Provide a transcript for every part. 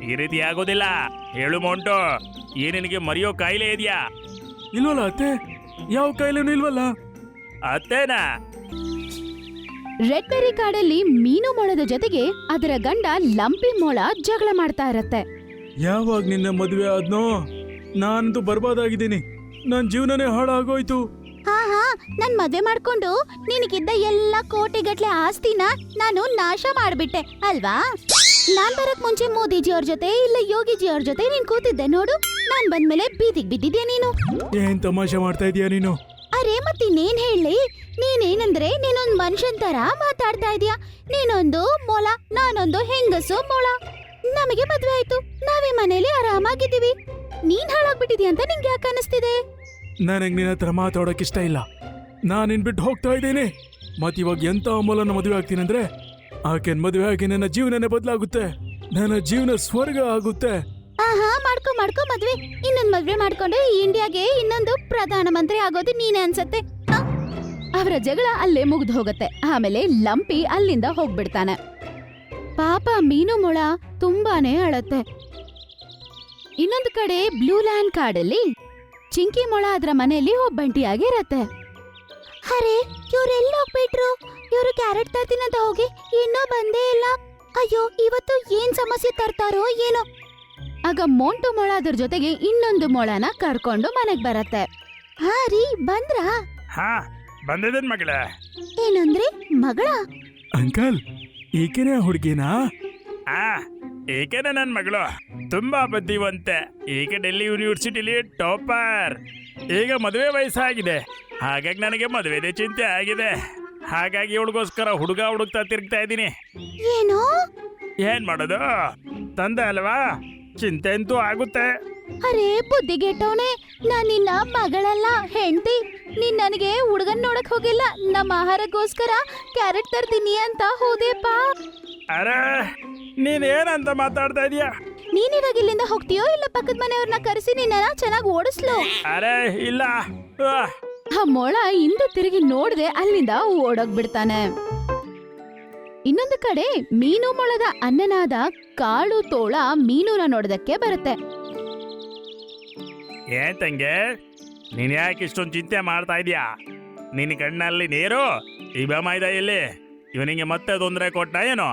ಈ ರೀತಿ ಆಗೋದಿಲ್ಲ. ಹೇಳು ಮೋಂಟು, ನಿನಗೆ ಮರೆಯೋ ಕಾಯಿಲೆ ಇದೆಯಾ? ಇಲ್ವಲ್ಲ ಅತ್ತೆ, ಯಾವ ಕಾಯಿಲೆನೂ ಇಲ್ವಲ್ಲ. ಅತ್ತೇನಾ? ರೆಡ್ ಬೆರಿ ಕಾಡಲ್ಲಿ ಮೀನು ಮೊಳದ ಜೊತೆಗೆ ಅದರ ಗಂಡ ಲಂಪಿ ಮೊಳ ಜಗಳ ಮಾಡ್ತಾ ಇರತ್ತೆ. ಯಾವಾಗ ನಿನ್ನ ಮದುವೆ ಆದ್ನೋ ನಾನಂತೂ ಬರ್ಬಾದಾಗಿದ್ದೀನಿ. ನನ್ನ ಜೀವನನೇ ಹಾಳಾಗೋಯ್ತು. ಹಾ ನನ್ ಮದ್ವೆ ಮಾಡ್ಕೊಂಡು ನಿನಗಿದ್ದ ಎಲ್ಲ ಕೋಟಿಗಟ್ಲೆ ಆಸ್ತಿನ ನಾನು ನಾಶ ಮಾಡ್ಬಿಟ್ಟೆ ಅಲ್ವಾ? ನಾನ್ ಬರಕ್ ಮುಂಚೆ ಮೋದಿಜಿ ಅವ್ರ ಜೊತೆ ಇಲ್ಲ ಯೋಗಿಜಿ ಅವ್ರ ಜೊತೆ ನೀನ್ ಕೂತಿದ್ದೆ ನೋಡು. ನಾನ್ ಬಂದ್ಮೇಲೆ ಬೀದಿಗ್ ಬಿದ್ದಿದ್ಯಾ ನೀನು. ಏನ್ ತಮಾಷೆ ಮಾಡ್ತಾ ಇದೀಯ ನೀನು? ಅರೆ ಮತ್ತಿನ್ನೇನ್ ಹೇಳಿ, ನೀನೇನಂದ್ರೆ ನೀನೊಂದ್ ಮನುಷ್ಯನ್ ತರ ಮಾತಾಡ್ತಾ ಇದೀಯ. ನೀನೊಂದು ಮೊಲ, ನಾನೊಂದು ಹೆಂಗಸು ಮೊಳ. ನಮಗೆ ಮದ್ವೆ ಆಯ್ತು, ನಾವೇ ಮನೇಲಿ ಆರಾಮಾಗಿದ್ದೀವಿ. ನೀನ್ ಹಾಳಾಗ್ಬಿಟ್ಟಿದ್ಯಾ ಅಂತ ನಿಂಗೆ ಯಾಕೆ ಅನಿಸ್ತಿದೆ? ನನಗೆ ನಿನ್ನ ಹತ್ರ ಮಾತಾಡೋಕ್ ಇಷ್ಟ ಇಲ್ಲ. ನಾನು ನಿನ್ ಬಿಟ್ಟು ಹೋಗ್ತಾ ಇದ್ದೀನಿ. ಮತ್ತಿವಾಗ ಎಂತ ಅಮೂಲನ ಮದುವೆ ಆಗ್ತೀನಿ ಅಂದ್ರೆ ಆಕೆನ್ ಮದುವೆ ಆಗಿ ನನ್ನ ಜೀವನನೇ ಬದಲಾಗುತ್ತೆ. ನನ್ನ ಜೀವನ ಸ್ವರ್ಗ ಆಗುತ್ತೆ. ಮಾಡ್ಕೊ ಮದ್ವೆ. ಇನ್ನೊಂದ್ ಮದ್ವೆ ಮಾಡ್ಕೊಂಡು ಇಂಡಿಯಾಗೆ ಇನ್ನೊಂದು ಪ್ರಧಾನ ಮಂತ್ರಿ ಆಗೋದು ನೀನೇ ಅನ್ಸತ್ತೆ. ಅವರ ಜಗಳ ಅಲ್ಲೇ ಮುಗ್ದು ಹೋಗತ್ತೆ. ಆಮೇಲೆ ಲಂಪಿ ಅಲ್ಲಿಂದ ಹೋಗ್ಬಿಡ್ತಾನೆ. ಪಾಪ ಮೀನು ಮೊಳ ತುಂಬಾನೇ ಅಳತ್ತೆ. ಇನ್ನೊಂದು ಕಡೆ ಬ್ಲೂ ಲ್ಯಾಂಡ್ ಕಾಡಲ್ಲಿ ಚಿಂಕಿ ಮೊಳ ಅದರ ಮನೆಯಲ್ಲಿ ಒಬ್ಬಂಟಿಯಾಗಿರತ್ತೆ. ಅರೆ ಇವ್ರೆಲ್ಲ ಹೋಗ್ಬಿಟ್ರು. ಇವ್ರು ಕ್ಯಾರೆಟ್ ತರ್ತೀನಂತ ಹೋಗಿ ಇನ್ನೂ ಬಂದೇ ಇಲ್ಲ. ಅಯ್ಯೋ ಇವತ್ತು ಏನ್ ಸಮಸ್ಯೆ ತರ್ತಾರೋ ಏನೋ. ಆಗ ಮೋಂಟು ಮೊಳ ಅದ್ರ ಜೊತೆಗೆ ಇನ್ನೊಂದು ಮೊಳನ ಕರ್ಕೊಂಡು ಮನೆಗ್ ಬರತ್ತೆ. ಹಾ ರೀ ಬಂದ್ರಾ? ಹಾ ಬಂದಿದ್ದೇನ್ ಮಗಳೇ. ಏನಂದ್ರೆ ಮಗಳ? ಅಂಕಲ್, ಈಕೆನೇ ಹುಡುಗಿನಾ? ಈಕೆನೆ ನನ್ ಮಗಳು. ತುಂಬಾ ಬುದ್ಧಿವಂತೆ. ಈಗ ಡೆಲ್ಲಿ ಯೂನಿವರ್ಸಿಟಿಲಿ ಟಾಪರ್. ಈಗ ಮದುವೆ ವಯಸ್ಸಾಗಿದೆ, ಹಾಗಾಗಿ ನನಗೆ ಮದುವೆದೇ ಚಿಂತೆ ಆಗಿದೆ. ಹಾಗಾಗಿ ಇವಳಿಗೋಸ್ಕರ ಹುಡುಗ ಹುಡುಕ್ತಾ ತಿರುಗ್ತಾ ಇದ್ದೀನಿ. ಏನು? ಏನ್ ಮಾಡೋದು, ತಂದೆ ಅಲ್ವಾ, ಚಿಂತೆ ಅಂತೂ ಆಗುತ್ತೆ. ಅರೆ ಬುದ್ಧಿಗೆಟ್ಟವನೇ, ನಾನ್ ನಿನ್ನ ಮಗಳಲ್ಲ, ಹೆಂಡತಿ. ನೀನ್ ನನಗೆ ಹುಡುಗನ್ ನೋಡಕ್ ಹೋಗಿಲ್ಲ, ನಮ್ಮ ಆಹಾರಕ್ಕೋಸ್ಕರ ಕ್ಯಾರೆಟ್ ತರ್ತೀನಿ ಅಂತ ಹೋದೆಪ್ಪ. ಅರೆ ನೀನ್ ಏನಂತ ಮಾತಾಡ್ತಾ ಇದೀಯ? ನೀನ್ ಇವಾಗ ಇಲ್ಲಿಂದ ಹೋಗ್ತೀಯೋ ಇಲ್ಲ ಪಕ್ಕದ ಮನೆಯವ್ರನ್ನ ಕರೆಸಿ ನಿನ್ನ ಚೆನ್ನಾಗಿ ಓಡಿಸ್ಲು? ಅರೆ ಇಲ್ಲ. ಆ ಮೊಳ ಹಿಂದೆ ತಿರುಗಿ ನೋಡ್ದೆ ಅಲ್ಲಿಂದ ಓಡೋಗ್ಬಿಡ್ತಾನೆ. ಇನ್ನೊಂದು ಕಡೆ ಮೀನು ಮೊಳದ ಅಣ್ಣನಾದ ಕಾಳು ತೋಳ ಮೀನುನ ನೋಡೋದಕ್ಕೆ ಬರುತ್ತೆ. ಏನ್ ತಂಗೆ, ನೀನ್ ಯಾಕೆ ಇಷ್ಟೊಂದು ಚಿಂತೆ ಮಾಡ್ತಾ ಇದೀಯಾ? ನಿನ್ನ ಕಣ್ಣಲ್ಲಿ ನೀರು, ಈ ಬಮಾಯ್ದ ಇಲ್ಲಿ. ಇವನಿಗೆ ಮತ್ತೆ ತೊಂದರೆ ಕೊಟ್ಟ ಏನೋ?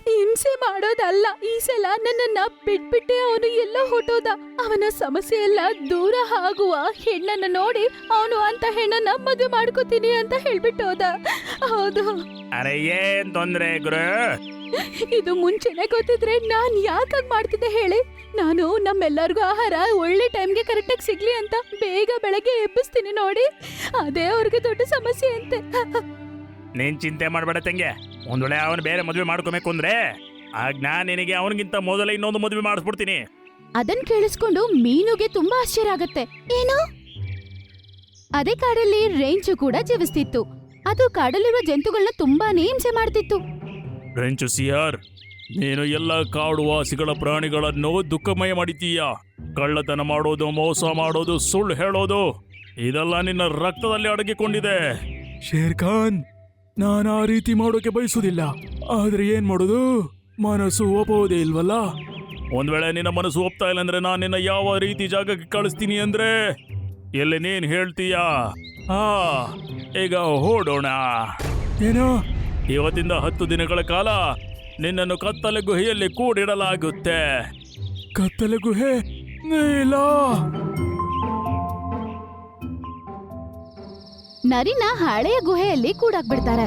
ಹಿಂಸೆ ಮಾಡೋದಲ್ಲ, ಈ ಸಲ ನನ್ನನ್ನ ಬಿಟ್ಬಿಟ್ಟೆ ಅವನು ಎಲ್ಲ ಹೊಟ್ಟೋದ. ಅವನ ಸಮಸ್ಯೆ ಎಲ್ಲ ದೂರ ಆಗುವ ಹೆಣ್ಣನ್ನ ನೋಡಿ ಅವನು ಅಂತ ಹೆಣ್ಣನ್ನ ಮದುವೆ ಮಾಡ್ಕೋತೀನಿ ಅಂತ ಹೇಳ್ಬಿಟ್ಟೋದ. ಹೌದು. ಅರೆ ಏನ್ ತೊಂದ್ರೆ ಗುರು? ಇದು ಮುಂಚೆನೆ ಗೊತ್ತಿದ್ರೆ ನಾನ್ ಯಾಕಾಗ್ ಮಾಡ್ತಿದ್ದೆ ಹೇಳಿ? ನಾನು ನಮ್ಮೆಲ್ಲರಿಗೂ ಆಹಾರ ಒಳ್ಳೆ ಟೈಮ್ಗೆ ಕರೆಕ್ಟಾಗಿ ಸಿಗ್ಲಿ ಅಂತ ಬೇಗ ಬೆಳಗ್ಗೆ ಎಬ್ಬಿಸ್ತೀನಿ ನೋಡಿ. ಅದೇ ಅವ್ರಿಗೆ ದೊಡ್ಡ ಸಮಸ್ಯೆ ಅಂತೆ. ನೀನ್ ಚಿಂತೆ ಮಾಡ್ಬೇಡ ತಂಗೆ. ಒಂದ್ ವೇಳೆ ಅವನು ಬೇರೆ ಮದುವೆ ಮಾಡ್ಕೋಬೇಕು ಅಂದ್ರೆ ಆಗ ನಾನ್ ನಿನಗೆ ಅವನಿಗಿಂತ ಮೊದಲೇ ಇನ್ನೊಂದು ಮದುವೆ ಮಾಡಿಸ್ಬಿಡ್ತೀನಿ. ಅದನ್ ಕೇಳಿಸ್ಕೊಂಡು ಮೀನುಗೆ ತುಂಬಾ ಆಶ್ಚರ್ಯ ಆಗತ್ತೆ. ಏನು? ಅದೇ ಕಾಡಲ್ಲಿ ರೇಂಚು ಕೂಡ ಜೀವಿಸ್ತಿತ್ತು. ಅದು ಕಾಡಲ್ಲಿರುವ ಜಂತುಗಳನ್ನ ತುಂಬಾನೇ ಹಿಂಸೆ ಮಾಡ್ತಿತ್ತು. ರೆಂಚು ಸಿಯಾರ್, ನೀನು ಎಲ್ಲ ಕಾಡು ವಾಸಿಗಳ ಪ್ರಾಣಿಗಳನ್ನು ದುಃಖಮಯ ಮಾಡಿದ್ದೀಯ. ಕಳ್ಳತನ ಮಾಡೋದು, ಮೋಸ ಮಾಡೋದು, ಸುಳ್ಳು ಹೇಳೋದು, ಇದೆಲ್ಲ ನಿನ್ನ ರಕ್ತದಲ್ಲಿ ಅಡಗಿಕೊಂಡಿದೆ. ಶೇರ್ ಖಾನ್, ನಾನು ಆ ರೀತಿ ಮಾಡೋಕೆ ಬಯಸುವುದಿಲ್ಲ. ಆದ್ರೆ ಏನ್ ಮಾಡೋದು, ಮನಸ್ಸು ಒಪ್ಪೋದೇ ಇಲ್ವಲ್ಲ. ಒಂದ್ ವೇಳೆ ನಿನ್ನ ಮನಸ್ಸು ಒಪ್ತಾ ಇಲ್ಲ ಅಂದ್ರೆ ನಾನು ನಿನ್ನ ಯಾವ ರೀತಿ ಜಾಗಕ್ಕೆ ಕಳಿಸ್ತೀನಿ ಅಂದ್ರೆ ಎಲ್ಲಿ ನೀನ್ ಹೇಳ್ತೀಯಾ? ಈಗ ಹೊರಡೋಣ. ಏನೋ? ಇವತ್ತಿಂದ 10 ದಿನಗಳ ಕಾಲ ನಿನ್ನನ್ನು ಕತ್ತಲೆ ಗುಹೆಯಲ್ಲಿ ಕೂಡಿಡಲಾಗುತ್ತೆ. ಕತ್ತಲೆ ಗುಹೆ? ಇಲ್ಲ. ನರಿನ ಹಳೆಯ ಗುಹೆಯಲ್ಲಿ ಕೂಡಾಕ್ಬಿಡ್ತಾರೆ.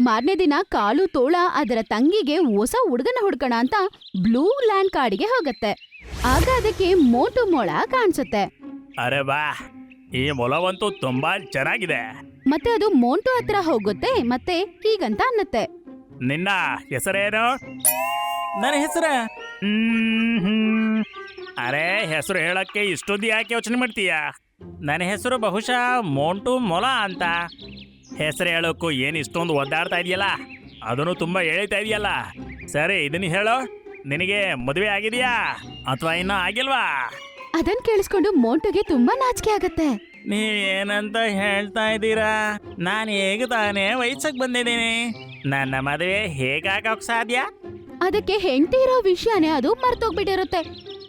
ಮಾರನೇ ದಿನ ಕಾಲು ತೋಳ ಅದರ ತಂಗಿಗೆ ಹೊಸ ಹುಡುಗನ ಹುಡ್ಕೋಣ ಅಂತ ಬ್ಲೂ ಲ್ಯಾಂಡ್ ಕಾಡಿಗೆ ಹೋಗತ್ತೆ. ಆಗ ಅದಕ್ಕೆ ಮೋಟು ಮೊಳ ಕಾಣಿಸುತ್ತೆ. ಅರೆ ಬಾ, ಈ ಮೊಲವಂತೂ ತುಂಬಾ ಚೆನ್ನಾಗಿದೆ. ಮತ್ತೆ ಅದು ಮೋಂಟು ಹತ್ರ ಹೋಗುತ್ತೆ ಮತ್ತೆ ಹೀಗಂತ ಅನ್ನತ್ತೆ. ನಿನ್ನ ಹೆಸರೇನು? ನನ್ನ ಹೆಸರ? ಅರೆ ಹೆಸರು ಹೇಳಕ್ಕೆ ಇಷ್ಟೊಂದು ಯಾಕೆ ಯೋಚನೆ ಮಾಡ್ತೀಯ? ನನ್ನ ಹೆಸರು ಬಹುಶಃ ಮೋಂಟು ಮೊಲ ಅಂತ. ಹೆಸರು ಹೇಳೋಕ್ಕೂ ಏನು ಇಷ್ಟೊಂದು ಒದ್ದಾಡ್ತಾ ಇದೆಯಲ್ಲ, ಅದನ್ನು ತುಂಬಾ ಎಳಿತಾ ಇದೆಯಲ್ಲ. ಸರಿ ಇದನ್ನ ಹೇಳೋ, ನಿನಗೆ ಮದುವೆ ಆಗಿದೆಯಾ ಅಥವಾ ಇನ್ನೂ ಆಗಿಲ್ವಾ? ಅದನ್ ಕೇಳಿಸ್ಕೊಂಡು ಮೋಂಟುಗೆ ತುಂಬಾ ನಾಚಿಕೆ ಆಗತ್ತೆ. ನೀವೇನಂತ ಹೇಳ್ತಾ ಇದ್ದೀರಾ? ನಾನು ಹೇಗೆ ತಾನೇ ವಯಸ್ಸಿಗೆ ಬಂದಿದ್ದೀನಿ. ನನ್ನ ಮದುವೆ ಹೇಗಾಗೋಕ್ ಸಾಧ್ಯ? ಅದಕ್ಕೆ ಹೆಂಡತಿ ಇರೋ ವಿಷಯನೇ ಅದು ಮರ್ತೋಗ್ಬಿಟ್ಟಿರುತ್ತೆ.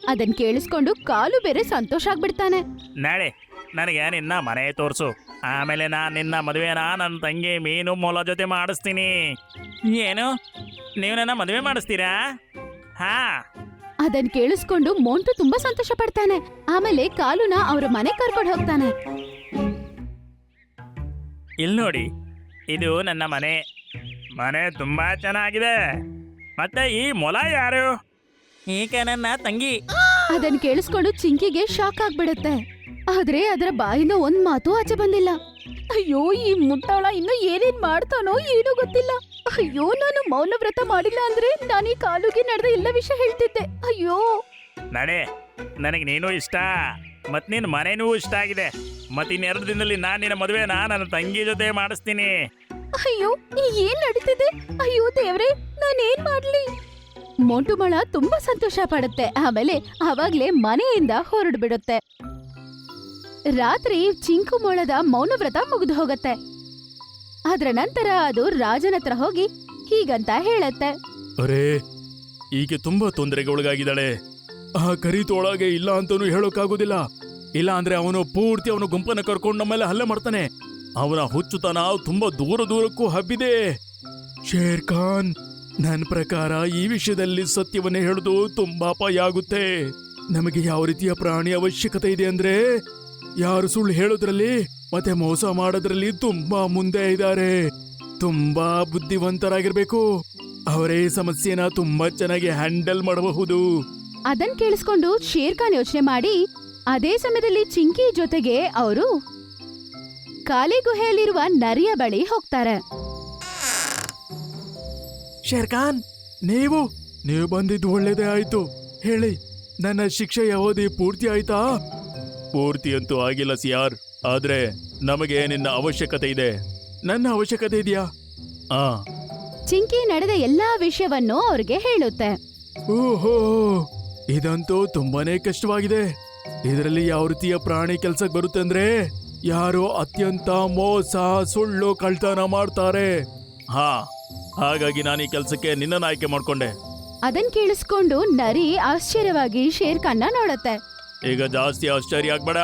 ಅದನ್ ಕೇಳಿಸ್ಕೊಂಡು ಕಾಲು ಬೇರೆ ಸಂತೋಷ ಆಗ್ಬಿಡ್ತಾನೆ. ನಾಳೆ ನನಗೆ ನಿನ್ನ ಮನೆ ತೋರಿಸು. ಆಮೇಲೆ ನಾನು ನಿನ್ನ ಮದುವೆನ ನನ್ನ ತಂಗಿ ಮೀನು ಮೊಲ ಜೊತೆ ಮಾಡಿಸ್ತೀನಿ. ಏನು, ನೀವು ನನ್ನ ಮದುವೆ ಮಾಡಿಸ್ತೀರಾ? ಹಾ, ಅದನ್ ಕೇಳಿಸ್ಕೊಂಡು ಮೋಂಟು ತುಂಬಾ ಸಂತೋಷ ಪಡ್ತಾನೆ. ಆಮೇಲೆ ಕಾಲುನ ಅವ್ರ ಮನೆ ಕರ್ಕೊಂಡು ಹೋಗ್ತಾನೆ. ಇಲ್ಲಿ ನೋಡಿ, ಇದು ನನ್ನ ಮನೆ. ಮನೆ ತುಂಬಾ ಚೆನ್ನಾಗಿದೆ. ಮತ್ತೆ ಈ ಮೊಲ ಯಾರು? ಈಕೆ ನನ್ನ ತಂಗಿ. ಅದನ್ ಕೇಳಿಸ್ಕೊಂಡು ಚಿಂಕಿಗೆ ಶಾಕ್ ಆಗ್ಬಿಡುತ್ತೆ. ಆದ್ರೆ ಅದರ ಬಾಯಿಂದ ಒಂದ್ ಮಾತು ಆಚೆ ಬಂದಿಲ್ಲ. ಅಯ್ಯೋ, ಈ ಮುಟ್ಟಾಳ ಇನ್ನು ಏನೇನ್ ಮಾಡ್ತಾನೋ ಏನೂ ಗೊತ್ತಿಲ್ಲ. ಅಯ್ಯೋ, ನಾನು ಮೌನ ವ್ರತ ಮಾಡಿಲ್ಲ ಅಂದ್ರೆ ನಾನು ಈ ಕಾಲುಗೆ ನಡೆದ ಎಲ್ಲ ವಿಷಯ ಹೇಳ್ತಿದ್ದೆ. ಅಯ್ಯೋ, ನಡೆ, ನನಗೆ ನೀನು ಇಷ್ಟ, ಮತ್ ನಿನ್ನ ಮನೆನೂ ಇಷ್ಟ ಆಗಿದೆ. ಮತ್ ಇನ್ನೆರಡು ದಿನದಲ್ಲಿ ನಾನು ನಿನ್ನ ಮದುವೆನ ನನ್ನ ತಂಗಿ ಜೊತೆ ಮಾಡಿಸ್ತೀನಿ. ಅಯ್ಯೋ, ಏನ್ ನಡೀತಿದೆ? ಅಯ್ಯೋ ದೇವ್ರೆ, ನಾನೇನ್ ಮಾಡ್ಲಿ? ಮೋಂಟು ಮೊಳ ತುಂಬಾ ಸಂತೋಷ ಪಡುತ್ತೆ. ಆಮೇಲೆ ಅವಾಗ್ಲೇ ಮನೆಯಿಂದ ಹೊರಡು ಬಿಡುತ್ತೆ. ರಾತ್ರಿ ಚಿಂಕು ಮೊಳದ ಮೌನವ್ರತ ಮುಗಿದು ಹೋಗತ್ತೆ. ಅದ್ರ ನಂತರ ಅದು ರಾಜನ ಹತ್ರ ಹೋಗಿ ಹೀಗಂತ ಹೇಳತ್ತೆ. ಅರೇ, ಈಕೆ ತುಂಬಾ ತೊಂದರೆಗೆ ಒಳಗಾಗಿದ್ದಾಳೆ. ಆ ಕರಿತೊಳಗೆ ಇಲ್ಲ ಅಂತಾನು ಹೇಳೋಕ್ಕಾಗೋದಿಲ್ಲ. ಇಲ್ಲ ಅಂದ್ರೆ ಅವನು ಪೂರ್ತಿ ಅವನ ಗುಂಪನ್ನ ಕರ್ಕೊಂಡು ನಮ್ಮೆಲ್ಲ ಹಲ್ಲೆ ಮಾಡ್ತಾನೆ. ಅವನ ಹುಚ್ಚುತನ ತುಂಬಾ ದೂರಕ್ಕೂ ಹಬ್ಬಿದೆ. ಶೇರ್ ಖಾನ್, ನನ್ನ ಪ್ರಕಾರ ಈ ವಿಷಯದಲ್ಲಿ ಸತ್ಯವನ್ನೇ ಹೇಳುದು ತುಂಬಾ ಅಪಾಯ ಆಗುತ್ತೆ. ನಮಗೆ ಯಾವ ರೀತಿಯ ಪ್ರಾಣಿ ಅವಶ್ಯಕತೆ ಇದೆ ಅಂದ್ರೆ, ಯಾರು ಸುಳ್ಳು ಹೇಳೋದ್ರಲ್ಲಿ ಮತ್ತೆ ಮೋಸ ಮಾಡೋದ್ರಲ್ಲಿ ತುಂಬಾ ಮುಂದೆ ಇದ್ದಾರೆ. ತುಂಬಾ ಬುದ್ಧಿವಂತರಾಗಿರ್ಬೇಕು. ಅವರೇ ಸಮಸ್ಯೆನ ತುಂಬಾ ಚೆನ್ನಾಗಿ ಹ್ಯಾಂಡಲ್ ಮಾಡಬಹುದು. ಅದನ್ ಕೇಳಿಸ್ಕೊಂಡು ಶೇರ್ ಖಾನ್ ಯೋಚನೆ ಮಾಡಿ ಅದೇ ಸಮಯದಲ್ಲಿ ಚಿಂಕಿ ಜೊತೆಗೆ ಅವರು ಕಾಲಿ ಗುಹೆಯಲ್ಲಿರುವ ನರಿಯ ಬಳಿ ಹೋಗ್ತಾರೆ. ಶೇರ್ ಖಾನ್, ನೀವು ಬಂದಿದ್ದು ಒಳ್ಳೇದೇ ಆಯ್ತು. ಹೇಳಿ, ನನ್ನ ಶಿಕ್ಷೆಯ ಅವಧಿ ಪೂರ್ತಿ ಆಯ್ತಾ? ಪೂರ್ತಿ ಅಂತೂ ಆಗಿಲ್ಲ ಸಿಯಾರ್, ಆದ್ರೆ ನಮಗೆ ನಿನ್ನ ಅವಶ್ಯಕತೆ ಇದೆ. ನನ್ನ ಅವಶ್ಯಕತೆ ಇದೆಯಾ? ಚಿಂಕಿ ನಡೆದ ಎಲ್ಲಾ ವಿಷಯವನ್ನು ಅವ್ರಿಗೆ ಹೇಳುತ್ತೆ. ಓಹೋ, ಇದಂತೂ ತುಂಬಾನೇ ಕಷ್ಟವಾಗಿದೆ. ಇದರಲ್ಲಿ ಯಾವ ರೀತಿಯ ಪ್ರಾಣಿ ಕೆಲ್ಸಕ್ಕೆ ಬರುತ್ತೆ ಅಂದ್ರೆ, ಯಾರು ಅತ್ಯಂತ ಮೋಸ, ಸುಳ್ಳು, ಕಳ್ತನ ಮಾಡ್ತಾರೆ. ಹಾಗಾಗಿ ನಾನು ಈ ಕೆಲ್ಸಕ್ಕೆ ನಿನ್ನನ್ನು ಆಯ್ಕೆ ಮಾಡ್ಕೊಂಡೆ. ಅದನ್ ಕೇಳಿಸ್ಕೊಂಡು ನರಿ ಆಶ್ಚರ್ಯವಾಗಿ ಶೇರ್ ಖಾನ್ನ ನೋಡತ್ತೆ. ಈಗ ಜಾಸ್ತಿ ಆಶ್ಚರ್ಯ ಆಗ್ಬೇಡ.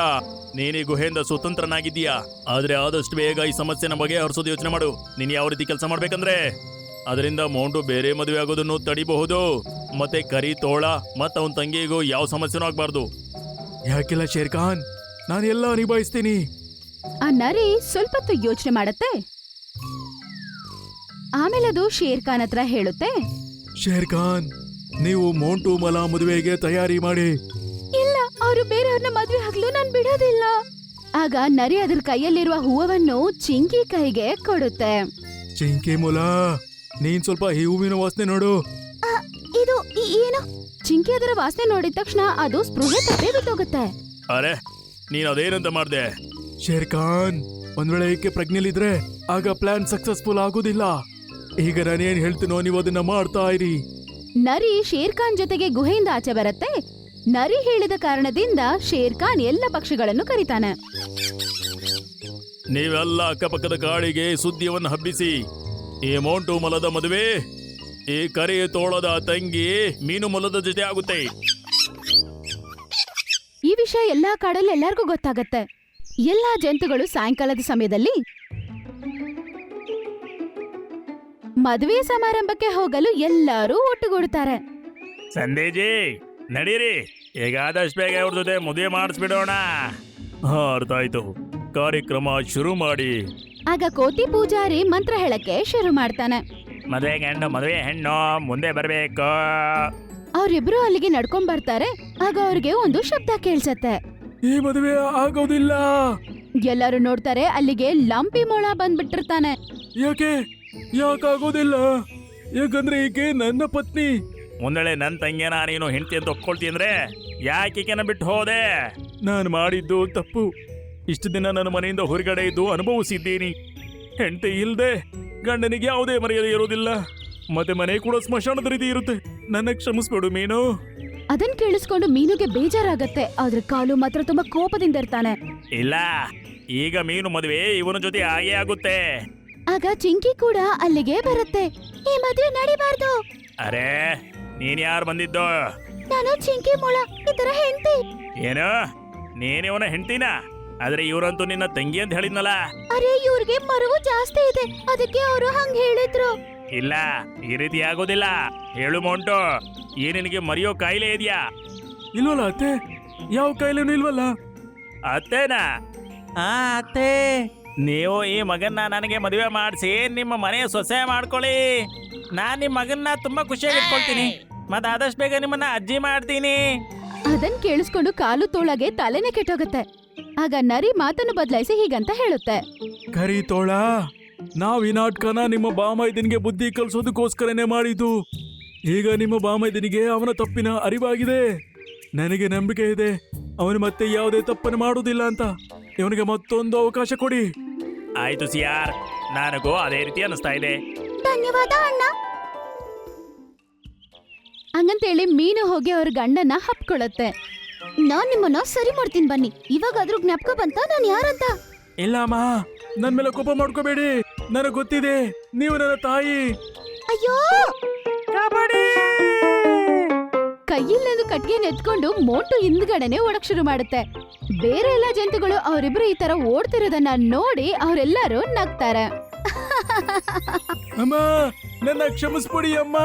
ನೀನ್ ಈ ಗುಹೆಯಿಂದ ಸ್ವತಂತ್ರನಾಗಿದ್ದೀಯಾ, ಆದ್ರೆ ಆದಷ್ಟು ಬೇಗ ಈ ಸಮಸ್ಯೆನ ಬಗೆಹರಿಸೋದು ಯೋಚನೆ ಮಾಡು. ನೀನ್ ಯಾವ ರೀತಿ ಕೆಲಸ ಮಾಡ್ಬೇಕಂದ್ರೆ, ಅದರಿಂದ ಮೌಂಟು ಬೇರೆ ಮದುವೆ ಆಗೋದನ್ನು ತಡಿಬಹುದು. ಮತ್ತೆ ಕರಿ ತೋಳ ಮತ್ತ ಅವನ ತಂಗಿಗೂ ಯಾವ ಸಮಸ್ಯೆನೂ ಆಗ್ಬಾರ್ದು. ಯಾಕಿಲ್ಲ ಶೇರ್ ಖಾನ್, ನಾನು ಎಲ್ಲ ನಿಭಾಯಿಸ್ತೀನಿ. ಆ ನರಿ ಸ್ವಲ್ಪ ಹೊತ್ತು ಯೋಚನೆ ಮಾಡತ್ತೆ. ಆಮೇಲೆ ಅದು ಶೇರ್ ಖಾನ್ ಹತ್ರ ಹೇಳುತ್ತೆ. ಶೇರ್ ಖಾನ್, ನೀವು ಮೋಂಟು ಮೊಲ ಮದುವೆಗೆ ತಯಾರಿ ಮಾಡಿ. ಇಲ್ಲ, ಅವರು ಬೇರೆಯವ್ರನ್ನ ಮದ್ವೆ ಆಗ್ಲು ನಾನ್ ಬಿಡೋದಿಲ್ಲ. ಆಗ ನರಿ ಅದ್ರ ಕೈಯಲ್ಲಿರುವ ಹೂವನ್ನು ಚಿಂಕಿ ಕೈಗೆ ಕೊಡುತ್ತೆ. ಚಿಂಕಿ ಮೊಲ, ನೀನ್ ಸ್ವಲ್ಪ ಈ ಹೂವಿನ ವಾಸನೆ ನೋಡು. ಇದು ಏನು? ಚಿಂಕಿ ಅದರ ವಾಸನೆ ನೋಡಿದ ತಕ್ಷಣ ಅದು ಸ್ಪೃಹೆ ತಪ್ಪೇ ಬಿದ್ದೋಗುತ್ತೆ. ಅರೆ, ನೀನ್ ಅದೇನಂತ ಮಾಡ್ದೆ? ಶೇರ್ ಖಾನ್, ಒಂದ್ ವೇಳೆ ಏಕೆ ಪ್ರಜ್ಞೆಲಿದ್ರೆ ಆಗ ಪ್ಲಾನ್ ಸಕ್ಸಸ್ಫುಲ್ ಆಗೋದಿಲ್ಲ. ಈಗ ನಾನೇನ್ ಹೇಳ್ತೀನೋ ನೀವು ಅದನ್ನ ಮಾಡ್ತಾ ಇರಿ. ನರಿ ಶೇರ್ ಖಾನ್ ಜೊತೆಗೆ ಗುಹೆಯಿಂದ ಆಚೆ ಬರುತ್ತೆ. ನರಿ ಹೇಳಿದ ಕಾರಣದಿಂದ ಶೇರ್ ಖಾನ್ ಎಲ್ಲ ಪಕ್ಷಿಗಳನ್ನು ಕರೀತಾನೆ. ನೀವೆಲ್ಲ ಅಕ್ಕಪಕ್ಕದ ಕಾಡಿಗೆ ಸುದ್ದಿಯನ್ನು ಹಬ್ಬಿಸಿ. ಈ ಮೋಂಟು ಮೊಲದ ಮದುವೆ ಈ ಕರಿ ತೋಳದ ತಂಗಿ ಮೀನು ಮೊಲದ ಜೊತೆ ಆಗುತ್ತೆ. ಈ ವಿಷಯ ಎಲ್ಲಾ ಕಾಡಲ್ಲಿ ಎಲ್ಲರಿಗೂ ಗೊತ್ತಾಗತ್ತೆ. ಎಲ್ಲಾ ಜಂತುಗಳು ಸಾಯಂಕಾಲದ ಸಮಯದಲ್ಲಿ ಮದುವೆ ಸಮಾರಂಭಕ್ಕೆ ಹೋಗಲು ಎಲ್ಲರೂ ಒಟ್ಟುಗೂಡುತ್ತಾರೆ. ಸಂದೇಜಿ, ನಡೀರಿ, ಹೇಗಾದಷ್ಟು ಬೇಗ ಅವ್ರ ಜೊತೆ ಮದುವೆ ಮಾಡಿಸ್ಬಿಡೋಣ. ಅರ್ಥ ಆಯ್ತು, ಕಾರ್ಯಕ್ರಮ ಶುರು ಮಾಡಿ. ಆಗ ಕೋತಿ ಪೂಜಾರಿ ಮಂತ್ರ ಹೇಳಕ್ಕೆ ಶುರು ಮಾಡ್ತಾನೆ. ಮದುವೆ ಗಂಡು ಮದುವೆ ಹೆಣ್ಣು ಮುಂದೆ ಬರಬೇಕು. ಅವ್ರಿಬ್ರು ಅಲ್ಲಿಗೆ ನಡ್ಕೊಂಡ್ ಬರ್ತಾರೆ. ಆಗ ಅವ್ರಿಗೆ ಒಂದು ಶಬ್ದ ಕೇಳ್ಸತ್ತೆ. ಈ ಮದುವೆ ಆಗೋದಿಲ್ಲ. ಎಲ್ಲರೂ ನೋಡ್ತಾರೆ. ಅಲ್ಲಿಗೆ ಲಂಪಿ ಮೊಳ ಬಂದ್ಬಿಟ್ಟಿರ್ತಾನೆ. ಯಾಕಾಗೋದಿಲ್ಲ? ಯಾಕಂದ್ರೆ ಈಕೆ ನನ್ನ ಪತ್ನಿ. ಮುಂದಳೆ ನನ್ನ ತಂಗಿಯನ ನೀನು ಹೆಂಡತಿ ಅಂತ ಒಪ್ಕೊಳ್ತಿ ಅಂದ್ರೆ ಯಾಕೆನ ಬಿಟ್ಟು ಹೋದೆ? ನಾನು ಮಾಡಿದ್ದು ತಪ್ಪು. ಇಷ್ಟು ದಿನ ನನ್ನ ಮನೆಯಿಂದ ಹೊರಗಡೆ ಇದ್ದು ಅನುಭವಿಸಿದ್ದೀನಿ. ಹೆಂಡತಿ ಇಲ್ದೆ ಗಂಡನಿಗೆ ಯಾವುದೇ ಮರ್ಯಾದೆ ಇರೋದಿಲ್ಲ. ಮತ್ತೆ ಮನೆ ಕೂಡ ಸ್ಮಶಾನದ ರೀತಿ ಇರುತ್ತೆ. ನನ್ನ ಕ್ಷಮಿಸ್ಬೇಡು ಮೀನು. ಅದನ್ ಕೇಳಿಸ್ಕೊಂಡು ಮೀನುಗೆ ಬೇಜಾರಾಗತ್ತೆ. ಆದ್ರೆ ಕಾಲು ಮಾತ್ರ ತುಂಬಾ ಕೋಪದಿಂದ ಇರ್ತಾನೆ. ಇಲ್ಲ, ಈಗ ಮೀನು ಮದುವೆ ಇವನ ಜೊತೆ ಹಾಗೆ ಆಗುತ್ತೆ. ಆಗ ಚಿಂಕಿ ಕೂಡ ಅಲ್ಲಿಗೆ ಬರುತ್ತೆ. ಈ ಮದ್ವೆ ನಡಿಬಾರ್ದು. ಅರೆ, ನೀನ್ ಯಾರು ಬಂದಿದ್ದು? ನಾನು ಚಿಂಕಿ ಮೊಳ, ಇದರ ಹೆಂಡತಿ. ಏನು, ನೀನಿವನ ಹೆಂಡ್ತಿನ? ಆದ್ರೆ ಇವರಂತೂ ನಿನ್ನ ತಂಗಿ ಅಂತ ಹೇಳಿದ್ನಲ್ಲ. ಅರೆ, ಇವ್ರಿಗೆ ಮರವು ಜಾಸ್ತಿ ಇದೆ, ಅದಕ್ಕೆ ಅವರು ಹಂಗ್ ಹೇಳಿದ್ರು. ಇಲ್ಲ, ಈ ರೀತಿ ಆಗೋದಿಲ್ಲ. ಹೇಳು ಮೊಂಟು, ಈ ನಿನಗೆ ಮರೆಯೋ ಕಾಯಿಲೆ ಇದೆಯಾ? ಇಲ್ವಲ್ಲ ಅತ್ತೆ, ಯಾವ ಕಾಯಿಲೆನೂ ಇಲ್ವಲ್ಲ. ಅತ್ತೇನಾ? ಅತ್ತೆ, ನೀವು ಈ ಮಗನ್ನ ನನಗೆ ಮದುವೆ ಮಾಡಿಸಿ ನಿಮ್ಮ ಮನೆ ಸೊಸೆ ಮಾಡ್ಕೊಳ್ಳಿ. ನಾನ್ ನಿಮ್ಮ ಮಗನ್ನ ತುಂಬಾ ಖುಷಿಯಾಗಿ ಇಟ್ಕೊಳ್ತೀನಿ. ಮತ್ತೆ ಆದಷ್ಟು ಬೇಗ ನಿಮ್ಮನ್ನ ಅಜ್ಜಿ ಮಾಡ್ತೀನಿ. ಅದನ್ ಕೇಳಿಸ್ಕೊಂಡು ಕಾಲು ತೋಳಗೆ ತಲೆನೇ ಕೆಟ್ಟೋಗುತ್ತೆ. ಆಗ ನರಿ ಮಾತನ್ನು ಬದಲಾಯಿಸಿ ಹೀಗಂತ ಹೇಳುತ್ತೆ. ಕರಿ ತೋಳ, ನಾವ್ ಈ ನಾಟಕನ ನಿಮ್ಮ ಬಾಮೈದನಿಗೆ ಬುದ್ಧಿ ಕಲ್ಸೋದಕ್ಕೋಸ್ಕರನೇ ಮಾಡಿದ್ದು. ಈಗ ನಿಮ್ಮ ಬಾಮೈದನಿಗೆ ಅವನ ತಪ್ಪಿನ ಅರಿವಾಗಿದೆ. ನನಗೆ ನಂಬಿಕೆ ಇದೆ, ಅವನು ಮತ್ತೆ ಯಾವುದೇ ತಪ್ಪನ್ನು ಮಾಡುವುದಿಲ್ಲ ಅಂತ. ಇವನಿಗೆ ಮತ್ತೊಂದು ಅವಕಾಶ ಕೊಡಿ. ಆಯ್ತು ಸಿಯಾರ್, ನನಗೂ ಅದೇ ರೀತಿ ಅನಿಸ್ತಾ ಇದೆ. ಧನ್ಯವಾದ ಅಣ್ಣ. ಹಂಗಂತೇಳಿ ಮೀನು ಹೋಗಿ ಅವ್ರ ಗಂಡನ್ನ ಹಪ್ಕೊಳ್ಳುತ್ತೆ. ನಾನ್ ನಿಮ್ಮನ್ನ ಸರಿ ಮಾಡ್ತೀನಿ ಬನ್ನಿ. ಇವಾಗಾದ್ರೂ ಜ್ಞಾಪಕ ಬಂತ ನಾನ್ ಯಾರಂತ? ಇಲ್ಲ ಅಮ್ಮ, ನನ್ ಮೇಲೆ ಕೋಪ ಮಾಡ್ಕೋಬೇಡಿ. ನನಗೆ ಗೊತ್ತಿದೆ, ನೀವು ನನ್ನ ತಾಯಿ. ಅಯ್ಯೋ! ಕೈಯಲ್ಲೇದು ಕಟ್ಗೆ ಎತ್ಕೊಂಡು ಮೋಟು ಹಿಂದ್ಗಡೆನೆ ಓಡಕ್ ಶುರು ಮಾಡುತ್ತೆ. ಬೇರೆ ಎಲ್ಲಾ ಜಂತುಗಳು ಅವರಿಬ್ರು ಈ ತರ ಓಡ್ತಿರೋದನ್ನ ನೋಡಿ ಅವರೆಲ್ಲರೂ ನಗ್ತಾರೆ. ಅಮ್ಮ, ನನ್ನ ಕ್ಷಮಿಸ್ಬಿಡಿ ಅಮ್ಮ.